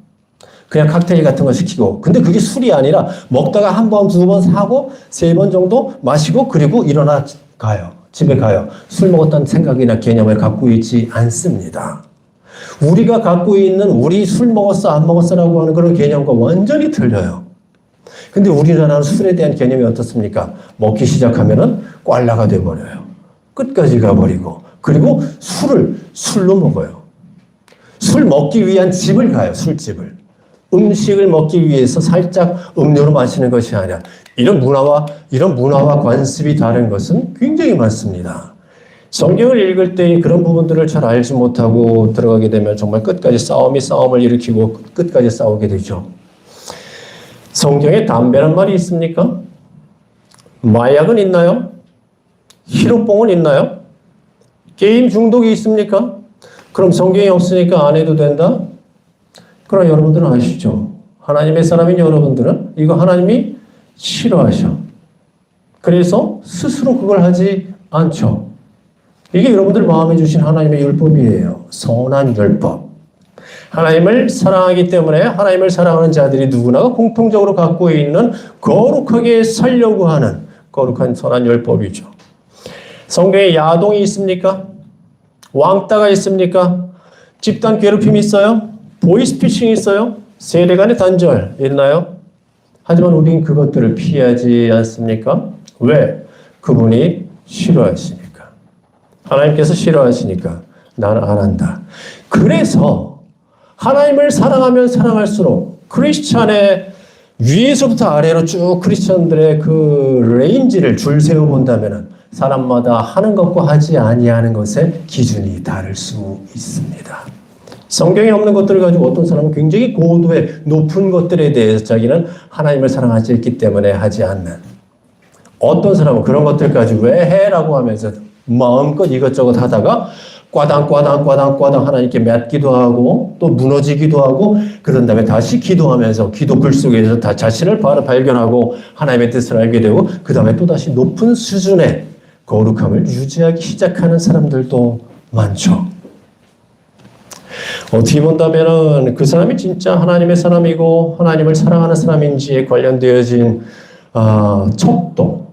C: 그냥 칵테일 같은 거 시키고. 근데 그게 술이 아니라 먹다가 한 번, 두 번 사고 세 번 정도 마시고 그리고 일어나 가요. 집에 가요. 술 먹었다는 생각이나 개념을 갖고 있지 않습니다. 우리가 갖고 있는 우리 술 먹었어 안 먹었어라고 하는 그런 개념과 완전히 틀려요. 근데 우리나라는 술에 대한 개념이 어떻습니까? 먹기 시작하면은 꽐라가 돼버려요. 끝까지 가버리고 그리고 술로 먹어요. 술 먹기 위한 집을 가요. 술집을. 음식을 먹기 위해서 살짝 음료로 마시는 것이 아니라 이런 문화와 관습이 다른 것은 굉장히 많습니다. 성경을 읽을 때 그런 부분들을 잘 알지 못하고 들어가게 되면 정말 끝까지 싸움을 일으키고 끝까지 싸우게 되죠. 성경에 담배란 말이 있습니까? 마약은 있나요? 히로뽕은 있나요? 게임 중독이 있습니까? 그럼 성경이 없으니까 안 해도 된다? 그럼 여러분들은 아시죠? 하나님의 사람인 여러분들은 이거 하나님이 싫어하셔. 그래서 스스로 그걸 하지 않죠. 이게 여러분들 마음에 주신 하나님의 율법이에요. 선한 율법. 하나님을 사랑하기 때문에 하나님을 사랑하는 자들이 누구나 공통적으로 갖고 있는 거룩하게 살려고 하는 거룩한 선한 율법이죠. 성경에 야동이 있습니까? 왕따가 있습니까? 집단 괴롭힘이 있어요? 보이스피싱이 있어요? 세대 간의 단절 있나요? 하지만 우리는 그것들을 피하지 않습니까? 왜? 그분이 싫어하시니까. 하나님께서 싫어하시니까 나는 안 한다. 그래서 하나님을 사랑하면 사랑할수록 크리스찬의 위에서부터 아래로 쭉 크리스찬들의 그 레인지를 줄 세워 본다면은 사람마다 하는 것과 하지 아니하는 것의 기준이 다를 수 있습니다. 성경에 없는 것들을 가지고 어떤 사람은 굉장히 고도의 높은 것들에 대해서 자기는 하나님을 사랑하지 않기 때문에 하지 않는, 어떤 사람은 그런 것들 가지고 왜 해? 라고 하면서 마음껏 이것저것 하다가 꽈당 하나님께 맺기도 하고 또 무너지기도 하고 그런 다음에 다시 기도하면서 기도 글 속에서 다 자신을 바로 발견하고 하나님의 뜻을 알게 되고 그 다음에 또다시 높은 수준의 거룩함을 유지하기 시작하는 사람들도 많죠. 어떻게 본다면은 그 사람이 진짜 하나님의 사람이고 하나님을 사랑하는 사람인지에 관련되어진 척도,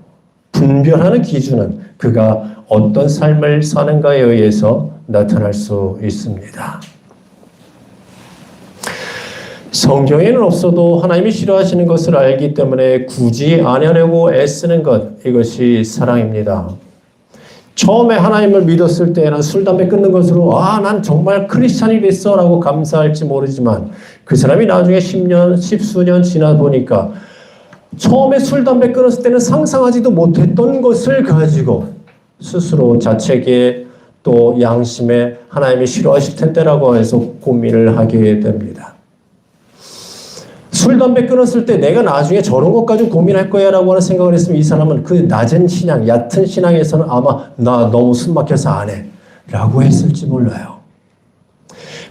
C: 분별하는 기준은 그가 어떤 삶을 사는가에 의해서 나타날 수 있습니다. 성경에는 없어도 하나님이 싫어하시는 것을 알기 때문에 굳이 안 하려고 애쓰는 것, 이것이 사랑입니다. 처음에 하나님을 믿었을 때는 술, 담배 끊는 것으로 난 정말 크리스찬이 됐어 라고 감사할지 모르지만 그 사람이 나중에 10년, 10수년 지나 보니까 처음에 술, 담배 끊었을 때는 상상하지도 못했던 것을 가지고 스스로 자책에 또 양심에 하나님이 싫어하실 텐데라고 해서 고민을 하게 됩니다. 술, 담배 끊었을 때 내가 나중에 저런 것 가지고 고민할 거야 라고 하는 생각을 했으면 이 사람은 그 낮은 신앙, 얕은 신앙에서는 아마 나 너무 숨 막혀서 안 해 라고 했을지 몰라요.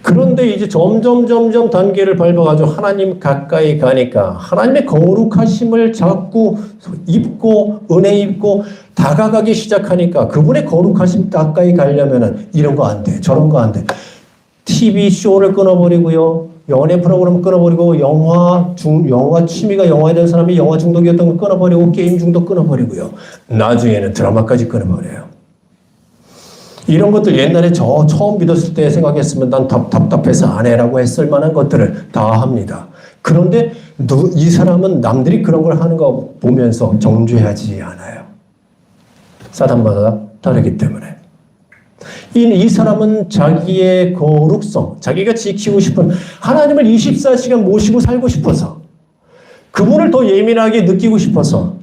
C: 그런데 이제 점점 단계를 밟아가지고 하나님 가까이 가니까 하나님의 거룩하심을 자꾸 입고 은혜 입고 다가가기 시작하니까 그분의 거룩하심 가까이 가려면은 이런 거 안 돼, 저런 거 안 돼. TV 쇼를 끊어버리고요. 연애 프로그램 끊어버리고 영화 취미가 영화에 대한 사람이 영화 중독이었던 거 끊어버리고 게임 중독 끊어버리고요. 나중에는 드라마까지 끊어버려요. 이런 것들 옛날에 처음 믿었을 때 생각했으면 난 답답해서 안 해라고 했을 만한 것들을 다 합니다. 그런데 이 사람은 남들이 그런 걸 하는 거 보면서 정죄하지 않아요. 사람마다 다르기 때문에. 이 사람은 자기의 거룩성, 자기가 지키고 싶은 하나님을 24시간 모시고 살고 싶어서, 그분을 더 예민하게 느끼고 싶어서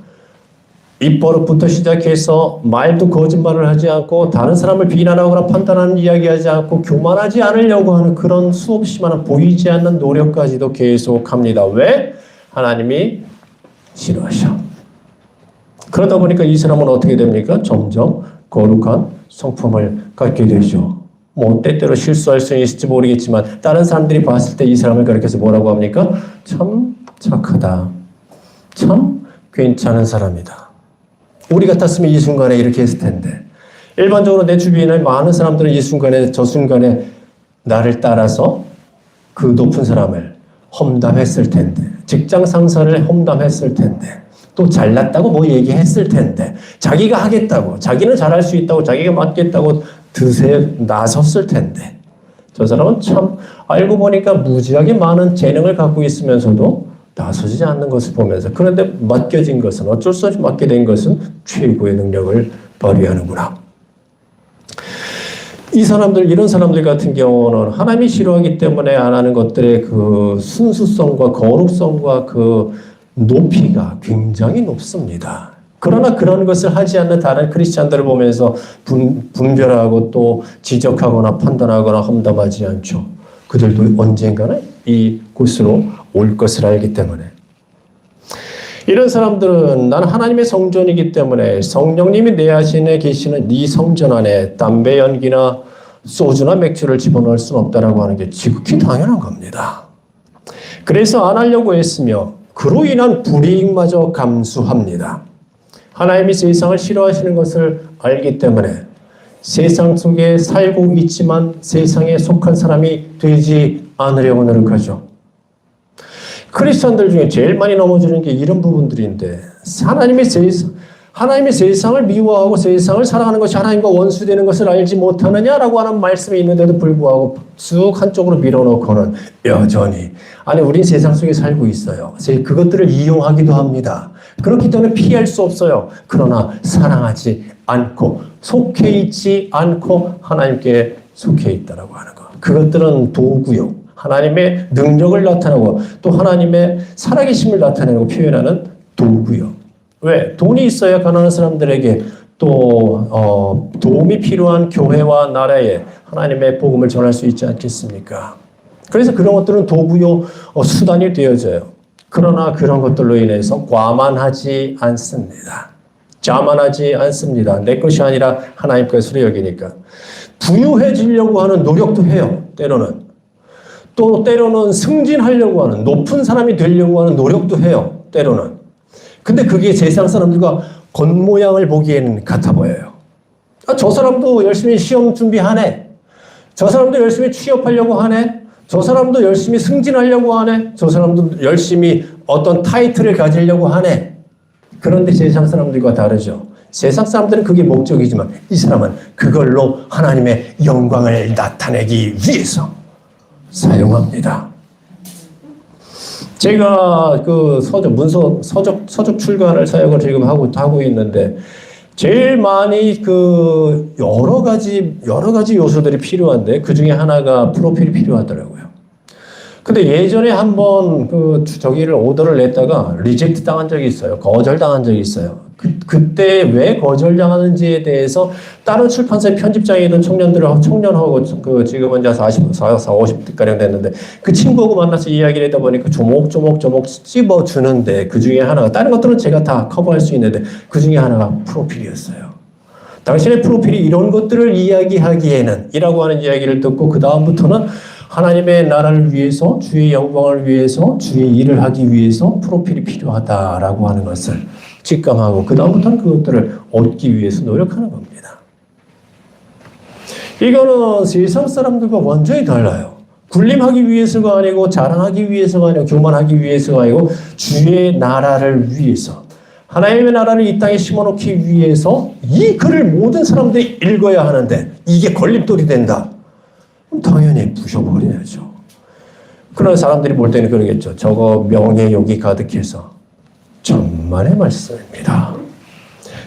C: 입버릇부터 시작해서 말도 거짓말을 하지 않고 다른 사람을 비난하거나 판단하는 이야기하지 않고 교만하지 않으려고 하는 그런 수없이 많은 보이지 않는 노력까지도 계속합니다. 왜? 하나님이 싫어하셔. 그러다 보니까 이 사람은 어떻게 됩니까? 점점 거룩한 성품을 갖게 되죠. 뭐 때때로 실수할 수 있을지 모르겠지만 다른 사람들이 봤을 때 이 사람을 그렇게 해서 뭐라고 합니까? 참 착하다. 참 괜찮은 사람이다. 우리 같았으면 이 순간에 이렇게 했을 텐데, 일반적으로 내 주변에 많은 사람들은 이 순간에 저 순간에 나를 따라서 그 높은 사람을 험담했을 텐데, 직장 상사를 험담했을 텐데, 또 잘났다고 뭐 얘기했을 텐데, 자기가 하겠다고, 자기는 잘할 수 있다고, 자기가 맡겠다고 드세 나섰을 텐데, 저 사람은 참 알고 보니까 무지하게 많은 재능을 갖고 있으면서도 나서지 않는 것을 보면서, 그런데 맡겨진 것은, 어쩔 수 없이 맡게 된 것은 최고의 능력을 발휘하는구나. 이런 사람들 같은 경우는 하나님이 싫어하기 때문에 안 하는 것들의 그 순수성과 거룩성과 그 높이가 굉장히 높습니다. 그러나 그런 것을 하지 않는 다른 크리스찬들을 보면서 분별하고 또 지적하거나 판단하거나 험담하지 않죠. 그들도 언젠가는 이 곳으로 올 것을 알기 때문에. 이런 사람들은 나는 하나님의 성전이기 때문에 성령님이 내 안에 계시는 이 성전 안에 담배 연기나 소주나 맥주를 집어넣을 수는 없다라고 하는 게 지극히 당연한 겁니다. 그래서 안 하려고 했으며 그로 인한 불이익마저 감수합니다. 하나님이 세상을 싫어하시는 것을 알기 때문에 세상 속에 살고 있지만 세상에 속한 사람이 되지 않으려고 노력하죠. 크리스천들 중에 제일 많이 넘어지는 게 이런 부분들인데, 하나님의 세상을 미워하고 세상을 사랑하는 것이 하나님과 원수되는 것을 알지 못하느냐라고 하는 말씀이 있는데도 불구하고 쑥 한쪽으로 밀어놓고는 여전히, 아니 우린 세상 속에 살고 있어요. 그것들을 이용하기도 합니다. 그렇기 때문에 피할 수 없어요. 그러나 사랑하지 않고 속해 있지 않고 하나님께 속해 있다라고 하는 것. 그것들은 도구요. 하나님의 능력을 나타내고 또 하나님의 살아계심을 나타내고 표현하는 도구요. 왜? 돈이 있어야 가난한 사람들에게 또 도움이 필요한 교회와 나라에 하나님의 복음을 전할 수 있지 않겠습니까? 그래서 그런 것들은 도구요 수단이 되어져요. 그러나 그런 것들로 인해서 과만하지 않습니다. 자만하지 않습니다. 내 것이 아니라 하나님 것으로 여기니까. 부유해지려고 하는 노력도 해요. 때로는. 또 때로는 승진하려고 하는, 높은 사람이 되려고 하는 노력도 해요. 때로는. 근데 그게 세상 사람들과 겉모양을 보기에는 같아 보여요. 저 사람도 열심히 시험 준비하네. 저 사람도 열심히 취업하려고 하네. 저 사람도 열심히 승진하려고 하네. 저 사람도 열심히 어떤 타이틀을 가지려고 하네. 그런데 세상 사람들과 다르죠. 세상 사람들은 그게 목적이지만 이 사람은 그걸로 하나님의 영광을 나타내기 위해서 사용합니다. 제가 그 서적 출간을 사역을 지금 하고 있는데 제일 많이 그 여러 가지 요소들이 필요한데 그 중에 하나가 프로필이 필요하더라고요. 근데 예전에 한번 저기를 오더를 냈다가 리젝트 당한 적이 있어요. 거절당한 적이 있어요. 그때 왜 거절당하는지에 대해서 다른 출판사의 편집장이던 청년하고 지금은 이제 50대가량 됐는데 그 친구하고 만나서 이야기를 하다 보니까 조목조목 찝어주는데 그 중에 하나가, 다른 것들은 제가 다 커버할 수 있는데 그 중에 하나가 프로필이었어요. 당신의 프로필이 이런 것들을 이야기하기에는 이라고 하는 이야기를 듣고 그 다음부터는 하나님의 나라를 위해서, 주의 영광을 위해서, 주의 일을 하기 위해서 프로필이 필요하다라고 하는 것을 직감하고 그 다음부터는 그것들을 얻기 위해서 노력하는 겁니다. 이거는 세상 사람들과 완전히 달라요. 군림하기 위해서가 아니고 자랑하기 위해서가 아니고 교만하기 위해서가 아니고 주의 나라를 위해서, 하나님의 나라를 이 땅에 심어놓기 위해서 이 글을 모든 사람들이 읽어야 하는데 이게 걸림돌이 된다. 그럼 당연히 부셔버려야죠. 그런 사람들이 볼 때는 그러겠죠. 저거 명예욕이 가득해서 천만의 말씀입니다.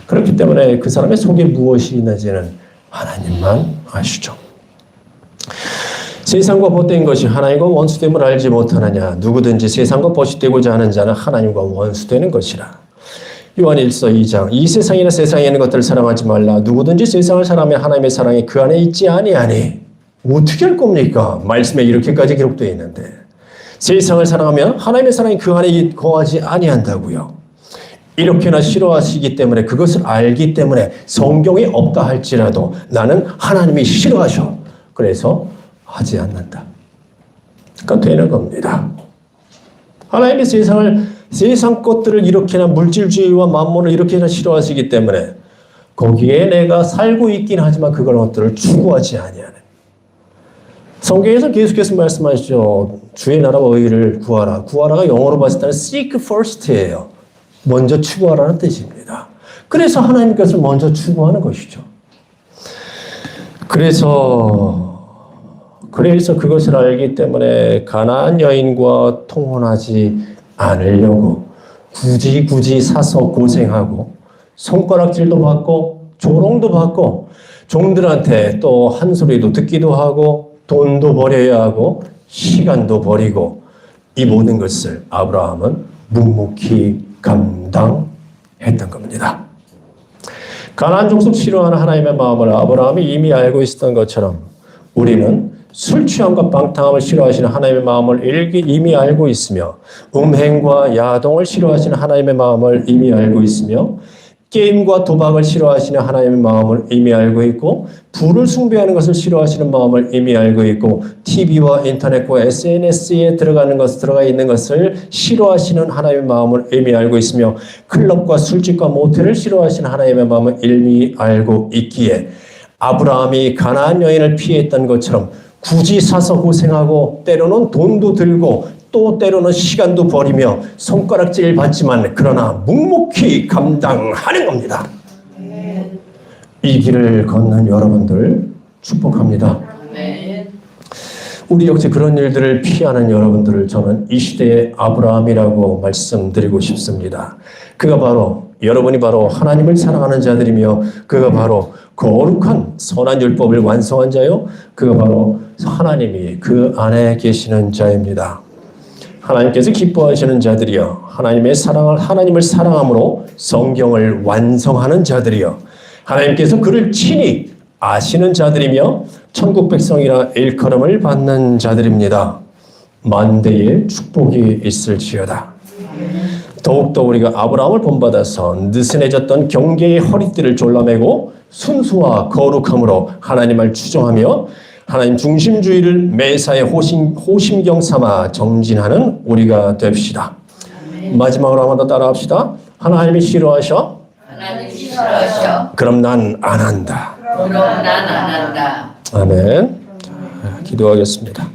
C: 그렇기 때문에 그 사람의 속에 무엇이 있는지는 하나님만 아시죠. 세상과 벗된 것이 하나님과 원수됨을 알지 못하느냐. 누구든지 세상과 벗이되고자 하는 자는 하나님과 원수되는 것이라. 요한 1서 2장 이 세상이나 세상에 있는 것들을 사랑하지 말라. 누구든지 세상을 사랑하면 하나님의 사랑이 그 안에 있지 아니하니. 어떻게 할 겁니까? 말씀에 이렇게까지 기록되어 있는데 세상을 사랑하면 하나님의 사랑이 그 안에 거하지 아니한다고요. 이렇게나 싫어하시기 때문에 그것을 알기 때문에 성경에 없다 할지라도 나는 하나님이 싫어하셔. 그래서 하지 않는다. 그러니까 되는 겁니다. 하나님이 세상 것들을 이렇게나 물질주의와 만몬을 이렇게나 싫어하시기 때문에 거기에 내가 살고 있긴 하지만 그것들을 추구하지 아니하는. 성경에서 계속해서 말씀하시죠. 주의 나라와 의를 구하라. 구하라가 영어로 봤을 때는 seek first예요. 먼저 추구하라는 뜻입니다. 그래서 하나님 것을 먼저 추구하는 것이죠. 그래서 그것을 알기 때문에 가나안 여인과 통혼하지 않으려고 굳이 사서 고생하고 손가락질도 받고 조롱도 받고 종들한테 또 한 소리도 듣기도 하고 돈도 버려야 하고 시간도 버리고 이 모든 것을 아브라함은 묵묵히 감당했던 겁니다. 가나안 족속 싫어하는 하나님의 마음을 아브라함이 이미 알고 있었던 것처럼 우리는 술 취함과 방탕함을 싫어하시는 하나님의 마음을 이미 알고 있으며 음행과 야동을 싫어하시는 하나님의 마음을 이미 알고 있으며 게임과 도박을 싫어하시는 하나님의 마음을 이미 알고 있고 부를 숭배하는 것을 싫어하시는 마음을 이미 알고 있고 TV와 인터넷과 SNS에 들어가 있는 것을 싫어하시는 하나님의 마음을 이미 알고 있으며 클럽과 술집과 모텔을 싫어하시는 하나님의 마음을 이미 알고 있기에 아브라함이 가나안 여인을 피했던 것처럼 굳이 사서 고생하고 때로는 돈도 들고 또 때로는 시간도 버리며 손가락질 받지만 그러나 묵묵히 감당하는 겁니다. 이 길을 걷는 여러분들 축복합니다. 우리 역시 그런 일들을 피하는 여러분들을 저는 이 시대의 아브라함이라고 말씀드리고 싶습니다. 그가 바로 여러분이 바로 하나님을 사랑하는 자들이며 그가 바로 거룩한 선한 율법을 완성한 자요. 그가 바로 하나님이 그 안에 계시는 자입니다. 하나님께서 기뻐하시는 자들이여 하나님을 사랑함으로 성경을 완성하는 자들이여 하나님께서 그를 친히 아시는 자들이며 천국 백성이라 일컬음을 받는 자들입니다. 만대의 축복이 있을지어다. 더욱더 우리가 아브라함을 본받아서 느슨해졌던 경계의 허리띠를 졸라매고 순수와 거룩함으로 하나님을 추종하며 하나님 중심주의를 매사에 호심경 삼아 정진하는 우리가 됩시다. 마지막으로 한 번 더 따라합시다. 하나님이 싫어하셔? 그럼 난 안 한다. 아멘. 자, 기도하겠습니다.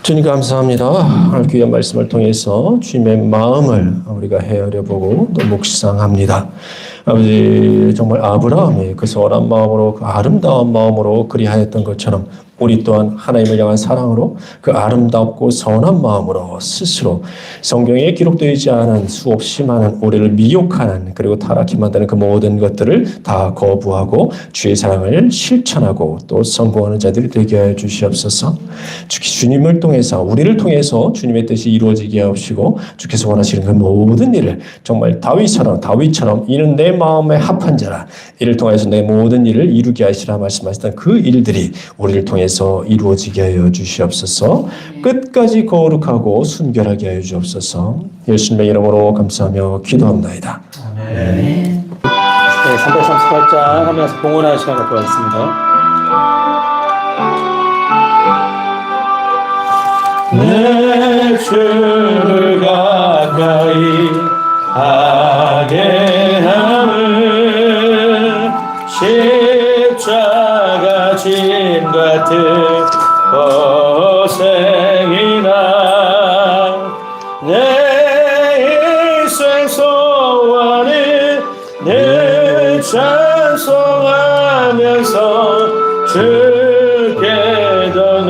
C: 주님 감사합니다. 오늘 귀한 말씀을 통해서 주님의 마음을 우리가 헤아려보고 또 묵상합니다. 아버지 정말 아브라함이 그 선한 마음으로 그 아름다운 마음으로 그리하였던 것처럼 우리 또한 하나님을 향한 사랑으로 그 아름답고 선한 마음으로 스스로 성경에 기록되지 않은 수없이 많은 우리를 미혹하는 그리고 타락히 만드는 그 모든 것들을 다 거부하고 주의 사랑을 실천하고 또 선포하는 자들이 되게 해 주시옵소서. 주님을 통해서 우리를 통해서 주님의 뜻이 이루어지게 하옵시고 주께서 원하시는 그 모든 일을 정말 다윗처럼 이는 내 마음에 합한 자라 이를 통해서 내 모든 일을 이루게 하시라 말씀하셨던 그 일들이 우리를 통해서 이루어지게 하여 주시옵소서. 끝까지 거룩하고 순결하게 하여 주옵소서. 예수님의 이름으로 감사하며 기도합나이다.
A: 아멘. 네, 338장 하면서 봉헌하는 시간 갖고 왔습니다. 내 주를 가까이 하게 함을 십자가 짐 같은 고생이나 내 일생 소원을 늘 찬송하면서 주께 더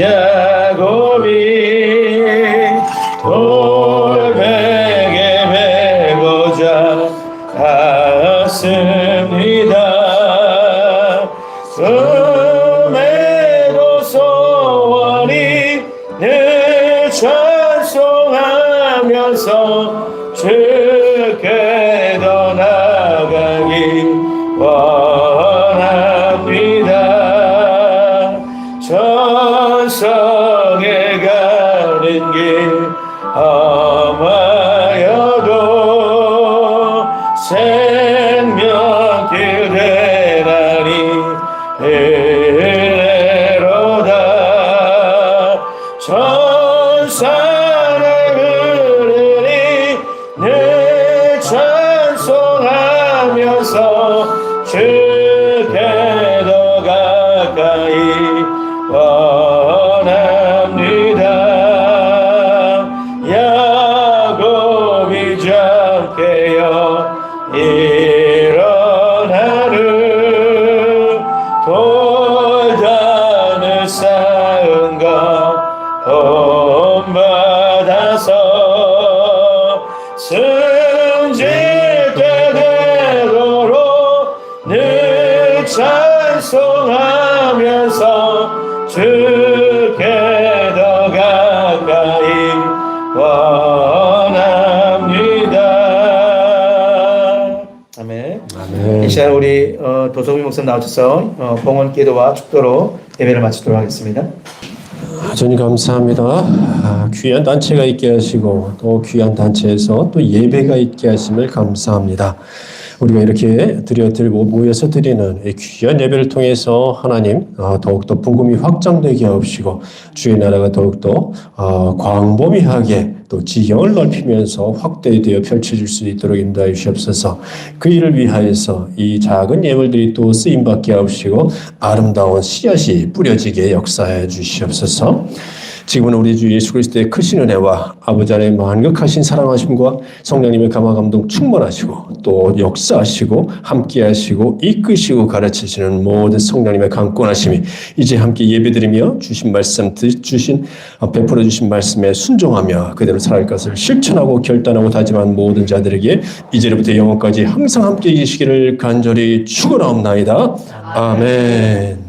A: 야곱이 돌베개 메고자 갔습니다. 금에도 소원이 늘 찬송하면서 주께 더 나아가기 원합니다. 천성에 가는 길 험하여도 생명 그대라니 은혜로다. 천사를 부르니 늘 찬송하면서 주께 더 가까이 원합니다. 야곱이 잠깨어 일어나는 돌단을 쌓은 것 본받아서 승질 때 되도록 늘 찬송하면서 주께 더 가까이 원합니다. 아멘. 이 시간 우리 도성민 목사님 나오셔서 봉헌 기도와 축도로 예배를 마치도록 하겠습니다.
C: 주님 감사합니다. 귀한 단체가 있게 하시고 또 귀한 단체에서 또 예배가 있게 하심을 감사합니다. 우리가 이렇게 모여서 드리는 이 귀한 예배를 통해서 하나님 더욱더 복음이 확장되게 하옵시고 주의 나라가 더욱더 광범위하게 또 지형을 넓히면서 확대되어 펼쳐질 수 있도록 인도하여 주시옵소서. 그 일을 위하여서 이 작은 예물들이 또 쓰임받게 하옵시고 아름다운 씨앗이 뿌려지게 역사해 주시옵소서. 지금은 우리 주 예수 그리스도의 크신 은혜와 아버지 하나님의 만극하신 사랑하심과 성령님의 감화 감동 충만하시고 또 역사하시고 함께하시고 이끄시고 가르치시는 모든 성령님의 강권하심이 이제 함께 예배드리며 주신 말씀 베풀어 주신 말씀에 순종하며 그대로 살아갈 것을 실천하고 결단하고 다짐한 모든 자들에게 이제부터 영원까지 항상 함께 계시기를 간절히 축원하옵나이다. 아멘.